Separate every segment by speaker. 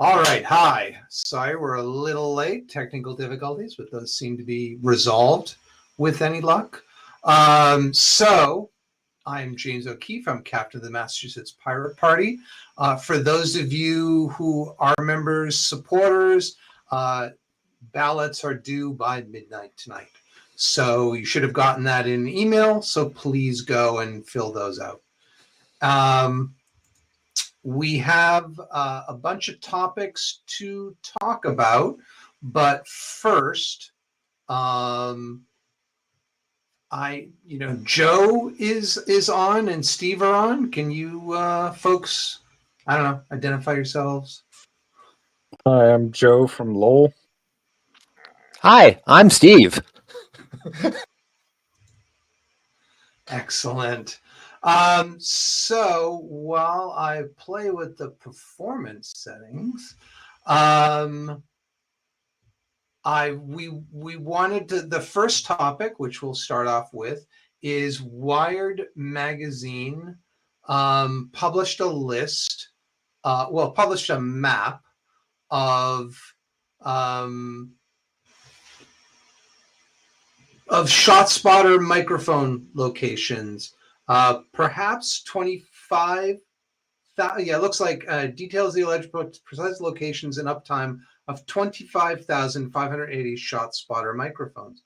Speaker 1: All right. Hi. Sorry, we're a little late. Technical difficulties, but those seem to be resolved with any luck. So I'm James O'Keefe. I'm captain of the Massachusetts Pirate Party. For those of you who are members, supporters, ballots are due by midnight tonight. So you should have gotten that in an email. So please go and fill those out. We have a bunch of topics to talk about, but first, Joe is on and Steve are on. Can you folks, I don't know, identify yourselves?
Speaker 2: Hi, I'm Joe from Lowell.
Speaker 3: Hi, I'm Steve.
Speaker 1: Excellent. So while I play with the performance settings, we wanted to, the first topic, which we'll start off with, is Wired magazine published a list, published a map of ShotSpotter microphone locations, perhaps 25. Yeah, it looks like details the alleged precise locations and uptime of 25,580 ShotSpotter microphones.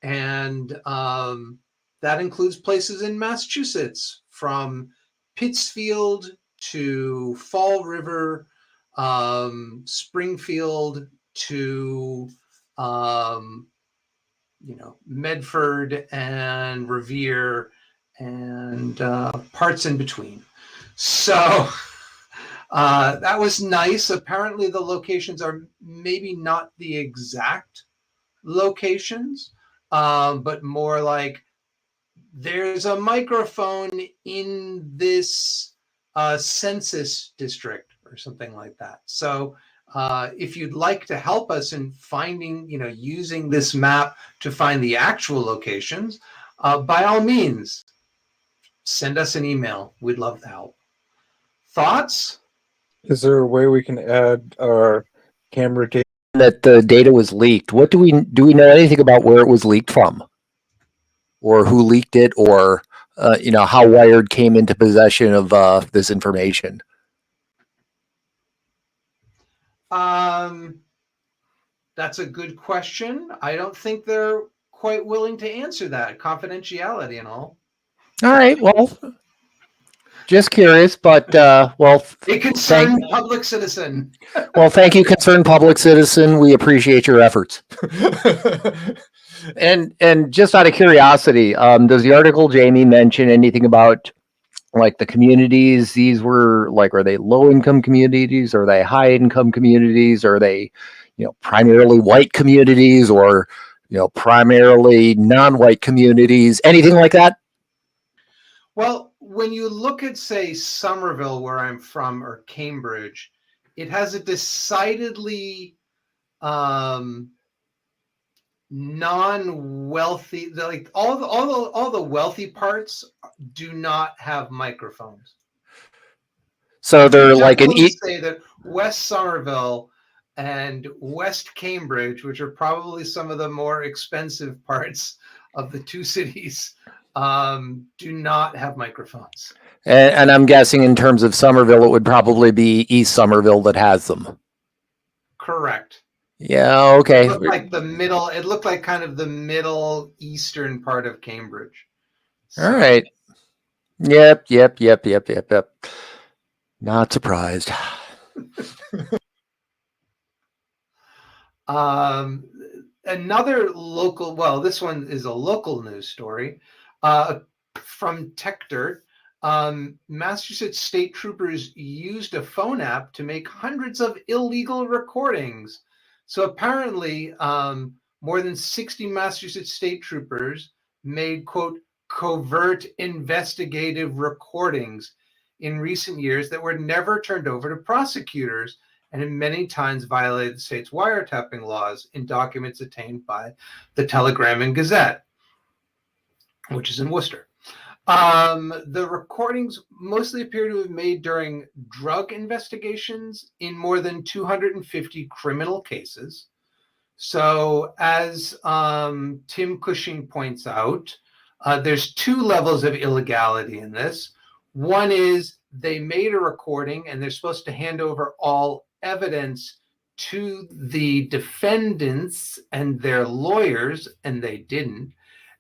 Speaker 1: And that includes places in Massachusetts from Pittsfield to Fall River, Springfield to Medford and Revere and parts in between. So that was nice. Apparently the locations are maybe not the exact locations, but more like there's a microphone in this census district or something like that. So if you'd like to help us in finding, using this map to find the actual locations, by all means, send us an email. We'd love to help. Thoughts?
Speaker 2: Is there a way we can add our camera data?
Speaker 3: That the data was leaked. What do we know anything about where it was leaked from, or who leaked it, or how Wired came into possession of this information?
Speaker 1: That's a good question. I don't think they're quite willing to answer that. Confidentiality and all.
Speaker 3: All right. Well, just curious, but
Speaker 1: a concerned public citizen.
Speaker 3: Well, thank you, concerned public citizen. We appreciate your efforts. and just out of curiosity, does the article, Jamie, mention anything about like the communities these were like? Are they low income communities? Are they high income communities? Are they, primarily white communities, or primarily non-white communities? Anything like that?
Speaker 1: Well, when you look at, say, Somerville, where I'm from, or Cambridge, it has a decidedly non-wealthy, like all the wealthy parts do not have microphones.
Speaker 3: So they're like
Speaker 1: say that West Somerville and West Cambridge, which are probably some of the more expensive parts of the two cities, do not have microphones.
Speaker 3: And I'm guessing in terms of Somerville, it would probably be East Somerville that has them.
Speaker 1: Correct.
Speaker 3: Yeah, okay.
Speaker 1: It looked like the middle, it looked like kind of the middle eastern part of Cambridge.
Speaker 3: So. All right. Yep. Not surprised.
Speaker 1: Another local, well, this one is a local news story from TechDirt. Massachusetts state troopers used a phone app to make hundreds of illegal recordings. So apparently, more than 60 Massachusetts state troopers made, quote, covert investigative recordings in recent years that were never turned over to prosecutors, and in many times violated the state's wiretapping laws in documents obtained by the Telegram and Gazette, which is in Worcester. The recordings mostly appear to have made during drug investigations in more than 250 criminal cases. So, as Tim Cushing points out, there's two levels of illegality in this. One is they made a recording and they're supposed to hand over all evidence to the defendants and their lawyers, and they didn't.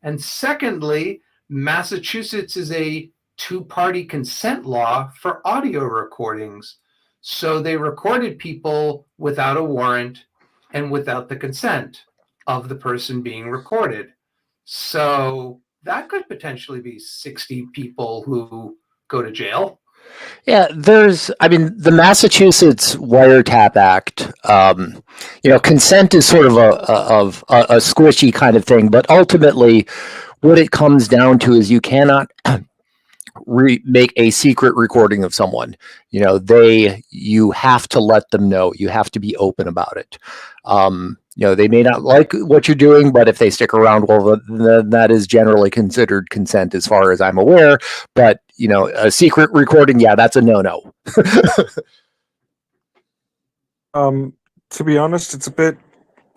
Speaker 1: And secondly, Massachusetts is a two-party consent law for audio recordings. So they recorded people without a warrant and without the consent of the person being recorded. So that could potentially be 60 people who go to jail.
Speaker 3: Yeah, the Massachusetts Wiretap Act, consent is sort of a squishy kind of thing, but ultimately what it comes down to is you cannot make a secret recording of someone. You have to let them know. You have to be open about it. They may not like what you're doing, but if they stick around, well, then that is generally considered consent as far as I'm aware. But, a secret recording, yeah, that's a no-no.
Speaker 2: To be honest, it's a bit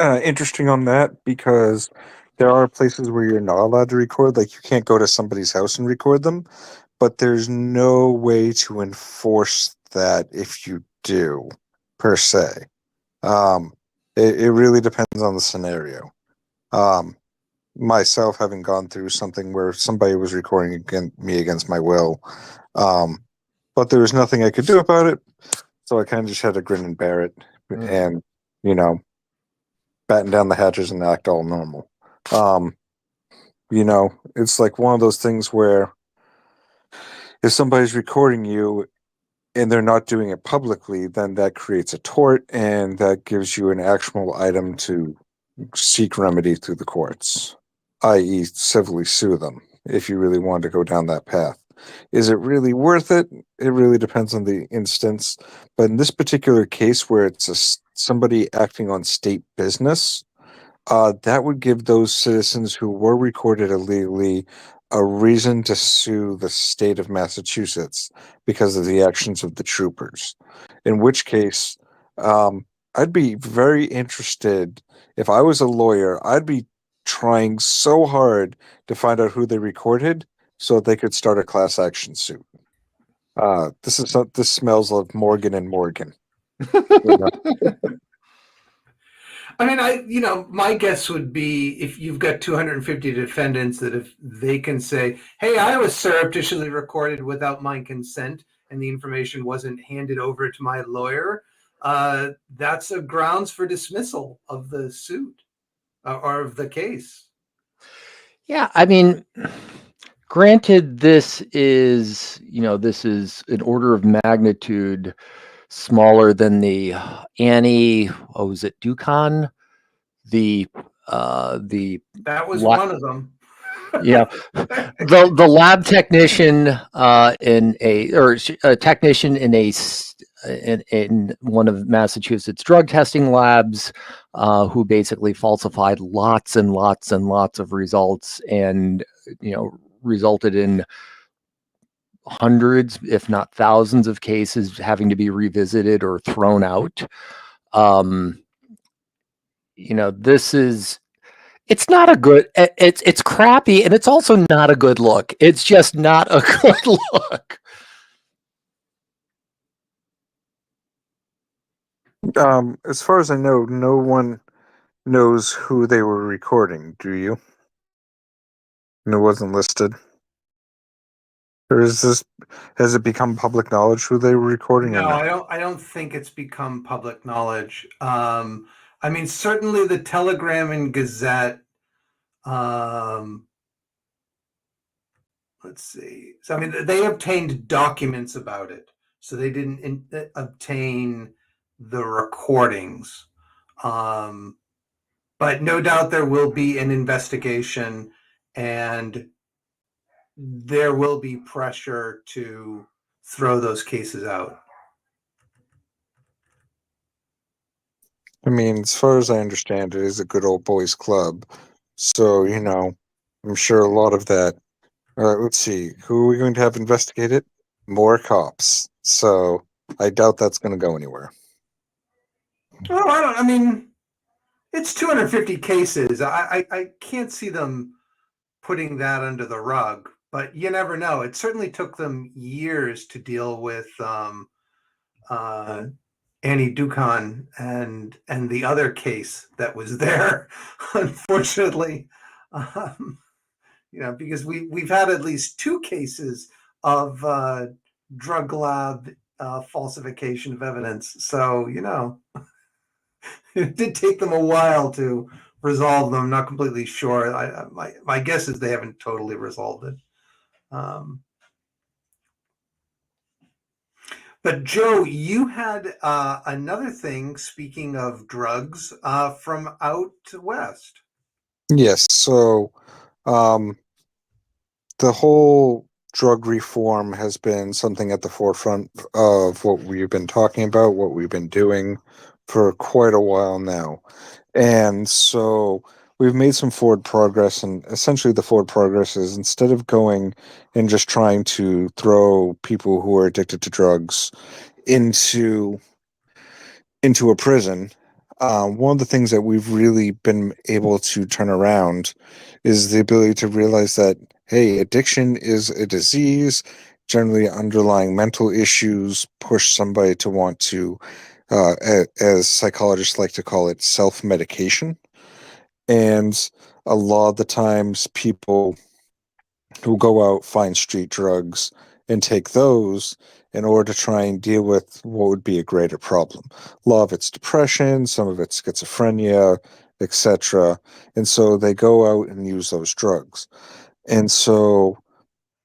Speaker 2: interesting on that because there are places where you're not allowed to record. Like, you can't go to somebody's house and record them, but there's no way to enforce that if you do, per se. It really depends on the scenario. Myself having gone through something where somebody was recording me against my will, but there was nothing I could do about it, so I kind of just had to grin and bear it, and batten down the hatches and act all normal. It's like one of those things where if somebody's recording you and they're not doing it publicly, then that creates a tort, and that gives you an actionable item to seek remedy through the courts, i.e. civilly sue them, if you really want to go down that path. Is it really worth it? It really depends on the instance. But in this particular case where it's somebody acting on state business, that would give those citizens who were recorded illegally a reason to sue the state of Massachusetts because of the actions of the troopers. In which case, I'd be very interested. If I was a lawyer, I'd be trying so hard to find out who they recorded so they could start a class action suit. This smells of Morgan and Morgan.
Speaker 1: I mean, my guess would be if you've got 250 defendants, that if they can say, hey, I was surreptitiously recorded without my consent and the information wasn't handed over to my lawyer, that's a grounds for dismissal of the suit or of the case.
Speaker 3: Yeah, I mean, granted, this is an order of magnitude smaller than the Annie, what was it, Ducon? The
Speaker 1: That was one of them.
Speaker 3: Yeah, the lab technician in a technician in one of Massachusetts drug testing labs who basically falsified lots and lots and lots of results, and resulted in hundreds, if not thousands, of cases having to be revisited or thrown out. This is. It's not a good. It's crappy, and it's also not a good look. It's just not a good look.
Speaker 2: As far as I know, no one knows who they were recording. Do you? And it wasn't listed. Or has it become public knowledge who they were recording?
Speaker 1: No, I don't think it's become public knowledge. I mean, certainly the Telegram and Gazette. Let's see. So, I mean, they obtained documents about it, so they didn't obtain the recordings. But no doubt there will be an investigation, and there will be pressure to throw those cases out.
Speaker 2: I mean, as far as I understand, it is a good old boys club. So, I'm sure a lot of that Let's see. Who are we going to have investigate it? More cops. So I doubt that's going to go anywhere.
Speaker 1: Oh, I mean, it's 250 cases. I can't see them putting that under the rug, but you never know. It certainly took them years to deal with Annie Ducon and the other case that was there, unfortunately. Um, because we've had at least 2 cases of drug lab falsification of evidence. So, it did take them a while to resolve them. I'm not completely sure. My guess is they haven't totally resolved it. But Joe, you had another thing, speaking of drugs, from out west.
Speaker 2: Yes. So the whole drug reform has been something at the forefront of what we've been talking about, what we've been doing for quite a while now. And so we've made some forward progress, and essentially the forward progress is instead of going and just trying to throw people who are addicted to drugs into a prison, one of the things that we've really been able to turn around is the ability to realize that, hey, addiction is a disease. Generally, underlying mental issues push somebody to want to, as psychologists like to call it, self-medication. And a lot of the times people who go out, find street drugs, and take those in order to try and deal with what would be a greater problem. A lot of it's depression, some of it's schizophrenia, etc. And so they go out and use those drugs. And so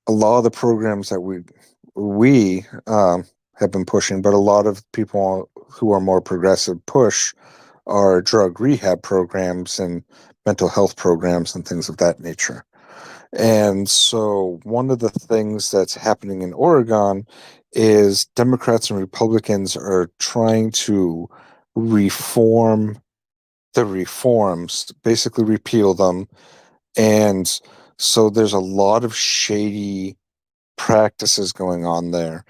Speaker 2: a lot of the programs that we have been pushing, but a lot of people who are more progressive push are drug rehab programs and mental health programs and things of that nature. And so one of the things that's happening in Oregon is Democrats and Republicans are trying to reform the reforms, basically repeal them. And so there's a lot of shady practices going on there.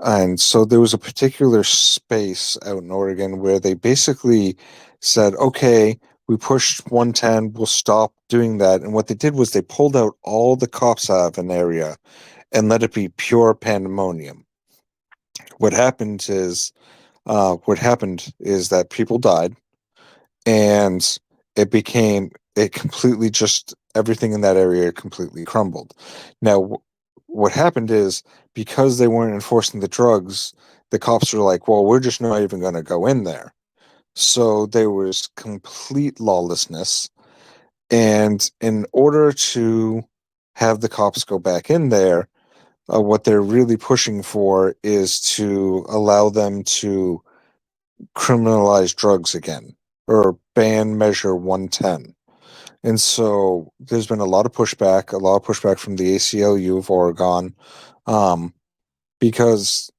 Speaker 2: And so there was a particular space out in Oregon where they basically said, okay, we pushed 110, we'll stop doing that. And what they did was they pulled out all the cops out of an area and let it be pure pandemonium. What happened is that people died, and it completely just everything in that area completely crumbled. Now, what happened is because they weren't enforcing the drugs, the cops were like, well, we're just not even going to go in there. So there was complete lawlessness. And in order to have the cops go back in there, what they're really pushing for is to allow them to criminalize drugs again or ban Measure 110. And so there's been a lot of pushback from the ACLU of Oregon, because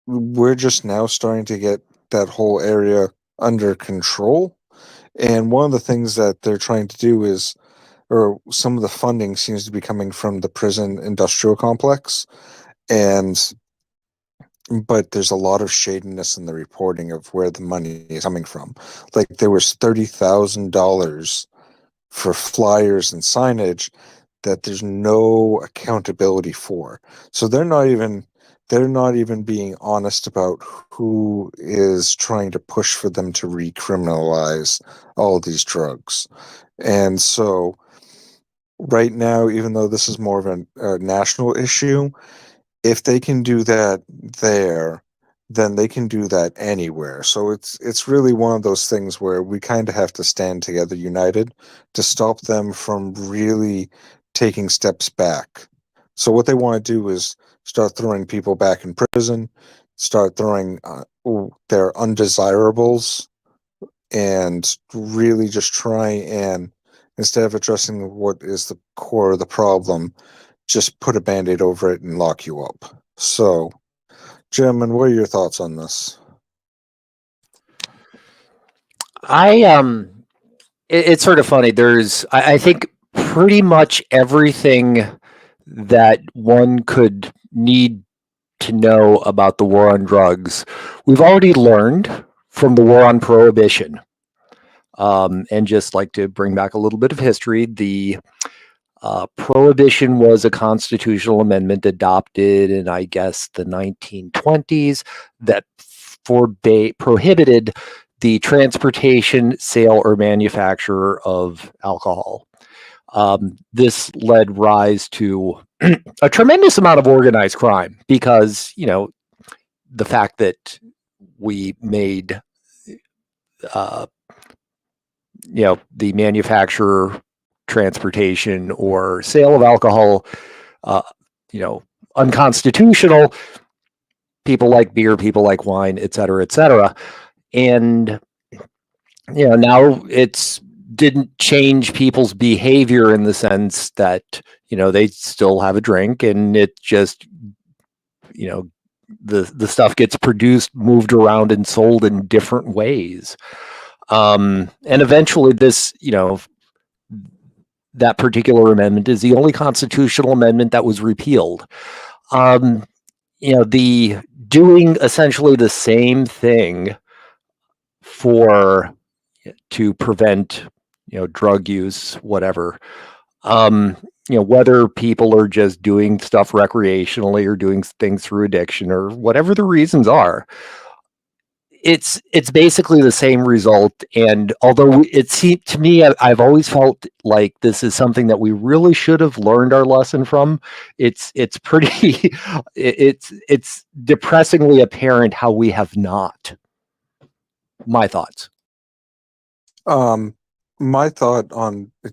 Speaker 2: we're just now starting to get that whole area under control. And one of the things that they're trying to do is, or some of the funding seems to be coming from the prison industrial complex. But there's a lot of shadiness in the reporting of where the money is coming from. Like there was $30,000 for flyers and signage that there's no accountability for. So they're not even being honest about who is trying to push for them to recriminalize all these drugs. And so right now, even though this is more of a national issue, if they can do that there, then they can do that anywhere. So it's really one of those things where we kind of have to stand together, united, to stop them from really taking steps back. So what they want to do is start throwing people back in prison, start throwing their undesirables, and really just try and, instead of addressing what is the core of the problem, just put a band-aid over it and lock you up. So, Jim, and what are your thoughts on this?
Speaker 3: It's sort of funny. I think pretty much everything that one could need to know about the war on drugs, we've already learned from the war on prohibition. And just like to bring back a little bit of history, the prohibition was a constitutional amendment adopted in, I guess, the 1920s that prohibited the transportation, sale, or manufacture of alcohol. This led rise to a tremendous amount of organized crime because, the fact that we made, the manufacture, transportation, or sale of alcohol, unconstitutional. People like beer, people like wine, et cetera, et cetera. And, now it's didn't change people's behavior in the sense that, they still have a drink and it just, the stuff gets produced, moved around, and sold in different ways. And eventually this, that particular amendment is the only constitutional amendment that was repealed. The doing essentially the same thing to prevent, drug use, whatever. Whether people are just doing stuff recreationally or doing things through addiction or whatever the reasons are, it's basically the same result. And although it seemed to me, I've always felt like this is something that we really should have learned our lesson from. It's pretty, it's depressingly apparent how we have not. My thoughts.
Speaker 2: My thought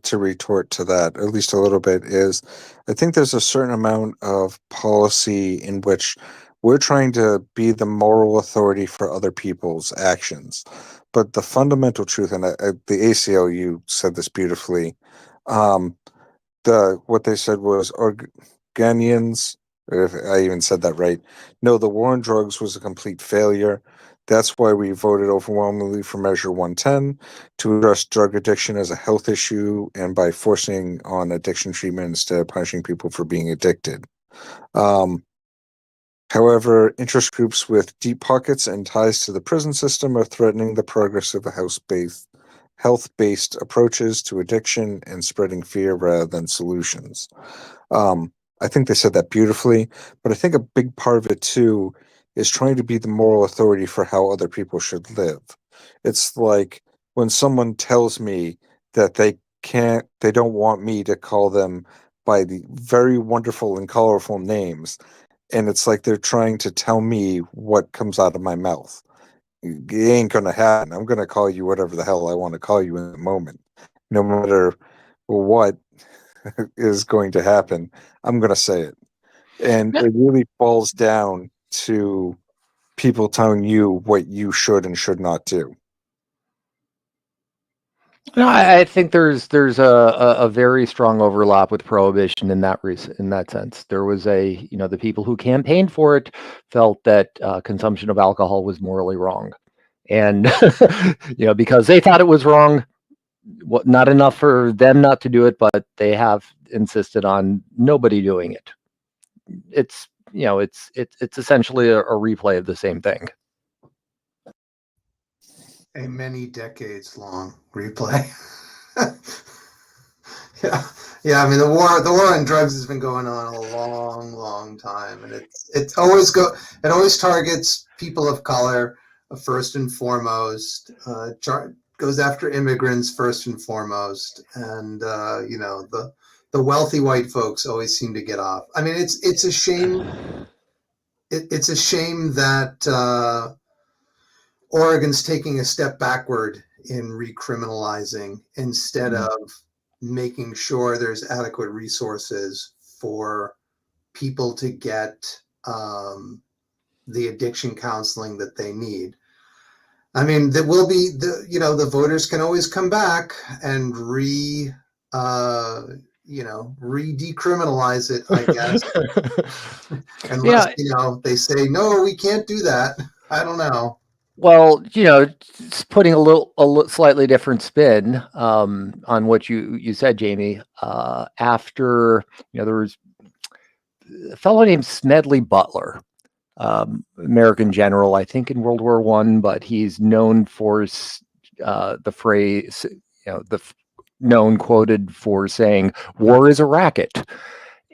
Speaker 2: to retort to that, at least a little bit, is I think there's a certain amount of policy in which we're trying to be the moral authority for other people's actions. But the fundamental truth, and the ACLU said this beautifully, what they said was Organians, if I even said that right, no, the war on drugs was a complete failure. That's why we voted overwhelmingly for Measure 110 to address drug addiction as a health issue and by forcing on addiction treatment instead of punishing people for being addicted. However, interest groups with deep pockets and ties to the prison system are threatening the progress of health-based approaches to addiction and spreading fear rather than solutions. I think they said that beautifully, but I think a big part of it too is trying to be the moral authority for how other people should live. It's like when someone tells me that they don't want me to call them by the very wonderful and colorful names, and it's like they're trying to tell me what comes out of my mouth. It ain't gonna happen. I'm gonna call you whatever the hell I want to call you in the moment. No matter what is going to happen, I'm gonna say it. And it really falls down to people telling you what you should and should not do.
Speaker 3: No, I think there's a very strong overlap with prohibition in that sense. There was the people who campaigned for it felt that consumption of alcohol was morally wrong, and because they thought it was wrong, not enough for them not to do it, but they have insisted on nobody doing it. It's it's essentially a replay of the same thing.
Speaker 1: A many decades long replay. Yeah. I mean, the war on drugs has been going on a long time, and it always targets people of color first and foremost. Goes after immigrants first and foremost, and the wealthy white folks always seem to get off. I mean, it's a shame. It's a shame that Oregon's taking a step backward in recriminalizing instead of making sure there's adequate resources for people to get the addiction counseling that they need. I mean, there will be the voters can always come back and re-decriminalize it, I guess. Unless they say no, we can't do that. I don't know.
Speaker 3: Well, just putting a slightly different spin on what you said, Jamie. After there was a fellow named Smedley Butler, American general, I think in World War I, but he's known for the phrase, known quoted for saying, "War is a racket,"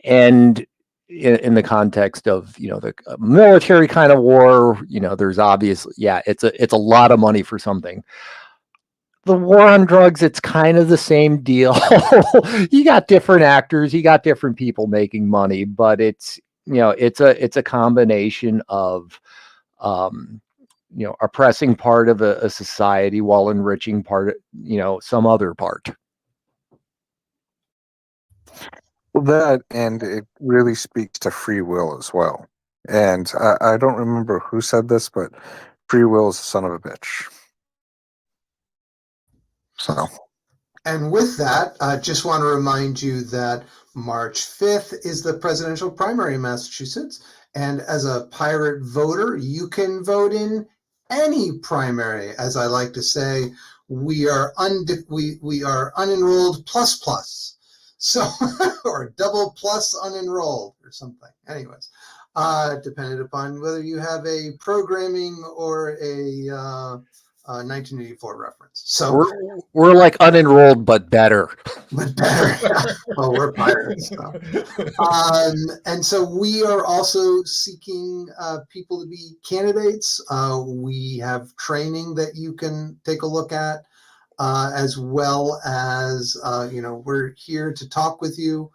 Speaker 3: and in the context of the military kind of war, there's obviously it's a lot of money for something. The war on drugs, it's kind of the same deal. You got different actors, you got different people making money, but it's it's a combination of oppressing part of a society while enriching part some other part.
Speaker 2: Well, that, and it really speaks to free will as well. And I don't remember who said this, but free will is a son of a bitch. So.
Speaker 1: And with that, I just want to remind you that March 5th is the presidential primary in Massachusetts. And as a pirate voter, you can vote in any primary. As I like to say, we are unenrolled plus plus. So, or double plus unenrolled or something. Anyways, depending upon whether you have a programming or a 1984 reference. So
Speaker 3: we're like unenrolled, but better.
Speaker 1: But better. Well, we're pirates. So. And so we are also seeking people to be candidates. We have training that you can take a look at. As well as, we're here to talk with you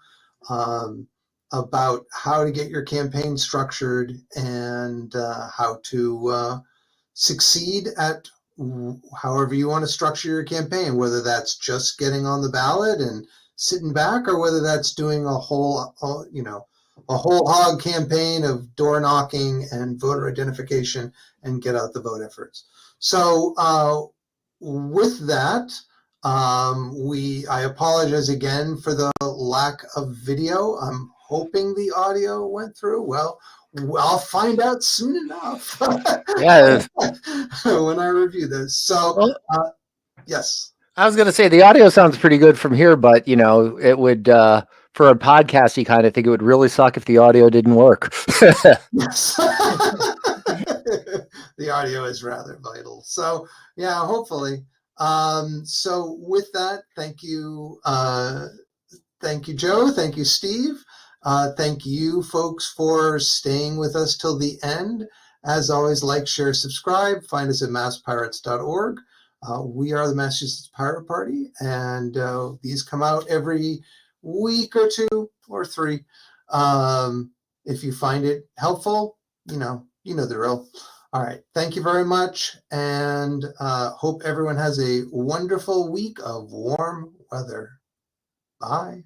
Speaker 1: about how to get your campaign structured and how to succeed at however you want to structure your campaign, whether that's just getting on the ballot and sitting back, or whether that's doing a whole hog campaign of door knocking and voter identification and get out the vote efforts. So, with that, I apologize again for the lack of video. I'm hoping the audio went through. Well, I'll find out soon enough.
Speaker 3: Yeah.
Speaker 1: When I review this. So, yes.
Speaker 3: I was going to say the audio sounds pretty good from here, but it would for a podcast, you kind of think it would really suck if the audio didn't work.
Speaker 1: Yes. The audio is rather vital. So yeah, hopefully. So with that, thank you. Thank you, Joe. Thank you, Steve. Thank you folks for staying with us till the end. As always, like, share, subscribe. Find us at masspirates.org. We are the Massachusetts Pirate Party, and these come out every week or 2 or 3. If you find it helpful, you know the drill. All right. Thank you very much, and hope everyone has a wonderful week of warm weather. Bye.